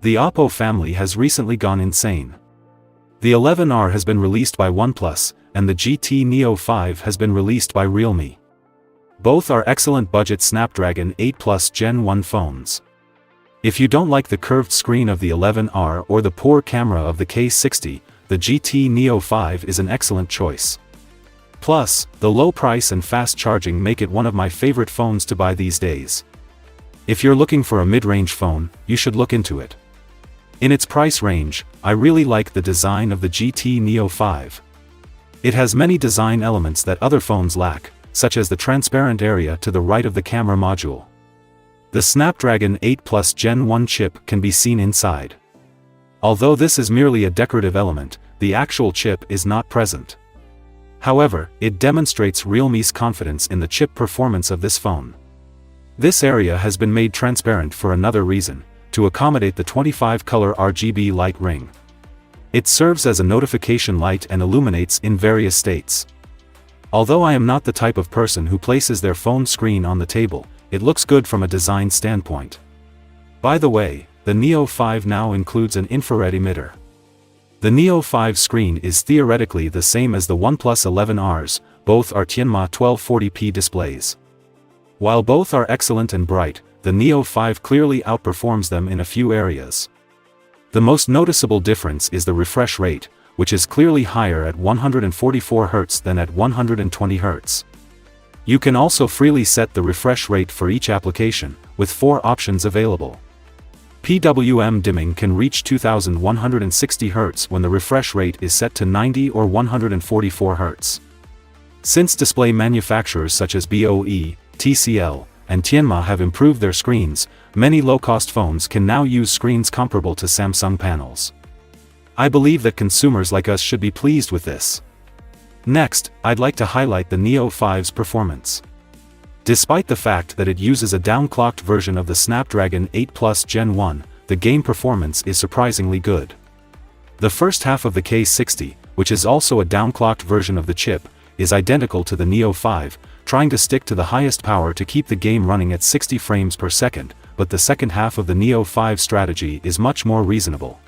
The OPPO family has recently gone insane. The 11R has been released by OnePlus, and the GT Neo 5 has been released by Realme. Both are excellent budget Snapdragon 8 Plus Gen 1 phones. If you don't like the curved screen of the 11R or the poor camera of the K60, the GT Neo 5 is an excellent choice. Plus, the low price and fast charging make it one of my favorite phones to buy these days. If you're looking for a mid-range phone, you should look into it. In its price range, I really like the design of the GT Neo 5. It has many design elements that other phones lack, such as the transparent area to the right of the camera module. The Snapdragon 8 Plus Gen 1 chip can be seen inside. Although this is merely a decorative element, the actual chip is not present. However, it demonstrates Realme's confidence in the chip performance of this phone. This area has been made transparent for another reason, to accommodate the 25-color RGB light ring. It serves as a notification light and illuminates in various states. Although I am not the type of person who places their phone screen on the table, it looks good from a design standpoint. By the way, the Neo 5 now includes an infrared emitter. The Neo 5 screen is theoretically the same as the OnePlus 11Rs, both are Tianma 1240p displays. While both are excellent and bright, the Neo 5 clearly outperforms them in a few areas. The most noticeable difference is the refresh rate, which is clearly higher at 144 Hz than at 120 Hz. You can also freely set the refresh rate for each application, with 4 options available. PWM dimming can reach 2160 Hz when the refresh rate is set to 90 or 144 Hz. Since display manufacturers such as BOE, TCL, and Tianma have improved their screens, many low-cost phones can now use screens comparable to Samsung panels. I believe that consumers like us should be pleased with this. Next, I'd like to highlight the Neo 5's performance. Despite the fact that it uses a downclocked version of the Snapdragon 8 Plus Gen 1, the game performance is surprisingly good. The first half of the K60, which is also a downclocked version of the chip, is identical to the Neo 5, trying to stick to the highest power to keep the game running at 60 frames per second, but the second half of the Neo 5 strategy is much more reasonable.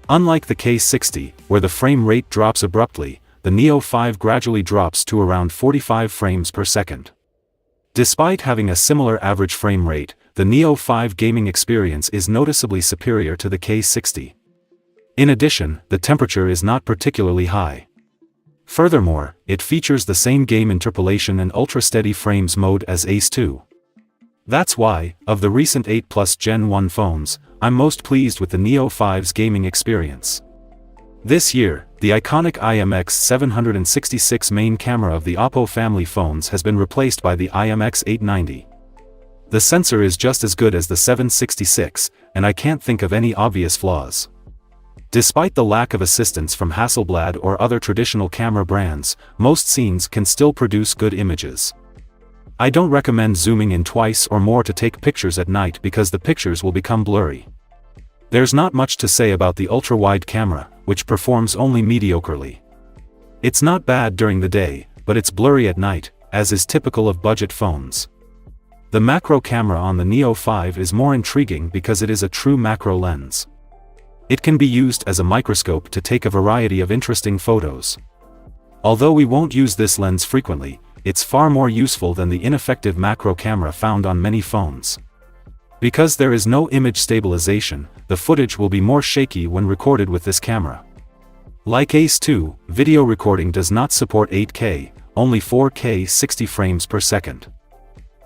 Unlike the K60, where the frame rate drops abruptly, the Neo 5 gradually drops to around 45 frames per second. Despite having a similar average frame rate, the Neo 5 gaming experience is noticeably superior to the K60. In addition, the temperature is not particularly high. Furthermore, it features the same game interpolation and ultra-steady frames mode as Ace 2. That's why, of the recent 8 Plus Gen 1 phones, I'm most pleased with the Neo 5's gaming experience. This year, the iconic IMX766 main camera of the OPPO family phones has been replaced by the IMX890. The sensor is just as good as the 766, and I can't think of any obvious flaws. Despite the lack of assistance from Hasselblad or other traditional camera brands, most scenes can still produce good images. I don't recommend zooming in twice or more to take pictures at night because the pictures will become blurry. There's not much to say about the ultra-wide camera, which performs only mediocrely. It's not bad during the day, but it's blurry at night, as is typical of budget phones. The macro camera on the Neo 5 is more intriguing because it is a true macro lens. It can be used as a microscope to take a variety of interesting photos. Although we won't use this lens frequently, it's far more useful than the ineffective macro camera found on many phones. Because there is no image stabilization, the footage will be more shaky when recorded with this camera. Like Ace 2, video recording does not support 8K, only 4K 60 frames per second.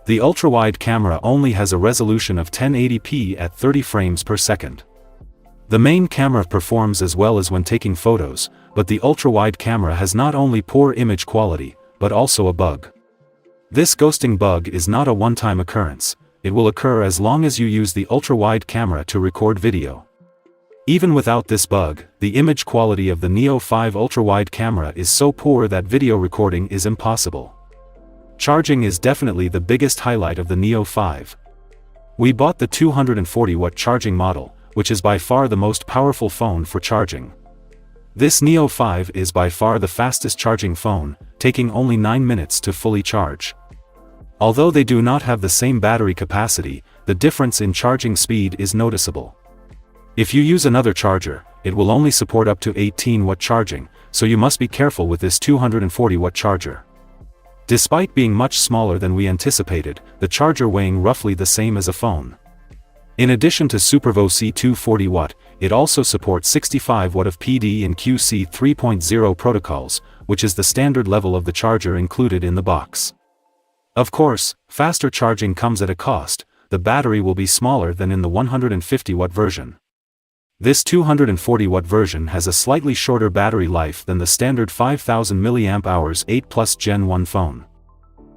The ultra-wide camera only has a resolution of 1080p at 30 frames per second. The main camera performs as well as when taking photos, but the ultra-wide camera has not only poor image quality, but also a bug. This ghosting bug is not a one-time occurrence, it will occur as long as you use the ultra-wide camera to record video. Even without this bug, the image quality of the Neo 5 ultra-wide camera is so poor that video recording is impossible. Charging is definitely the biggest highlight of the Neo 5. We bought the 240-watt charging model, which is by far the most powerful phone for charging. This Neo 5 is by far the fastest charging phone, taking only 9 minutes to fully charge. Although they do not have the same battery capacity, the difference in charging speed is noticeable. If you use another charger, it will only support up to 18-watt charging, so you must be careful with this 240-watt charger. Despite being much smaller than we anticipated, the charger weighing roughly the same as a phone. In addition to SuperVO C240-watt, it also supports 65-watt of PD and QC 3.0 protocols, which is the standard level of the charger included in the box. Of course, faster charging comes at a cost. The battery will be smaller than in the 150-watt version. This 240-watt version has a slightly shorter battery life than the standard 5000 mAh 8 Plus Gen 1 phone.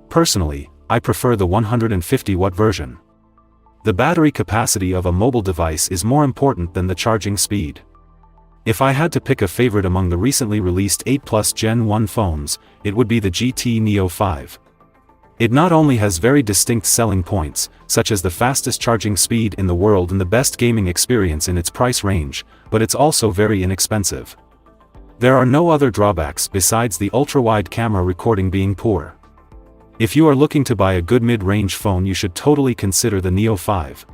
Personally, I prefer the 150-watt version. The battery capacity of a mobile device is more important than the charging speed. If I had to pick a favorite among the recently released 8 Plus Gen 1 phones, it would be the GT Neo 5. It not only has very distinct selling points, such as the fastest charging speed in the world and the best gaming experience in its price range, but it's also very inexpensive. There are no other drawbacks besides the ultra-wide camera recording being poor. If you are looking to buy a good mid-range phone, you should totally consider the Neo 5.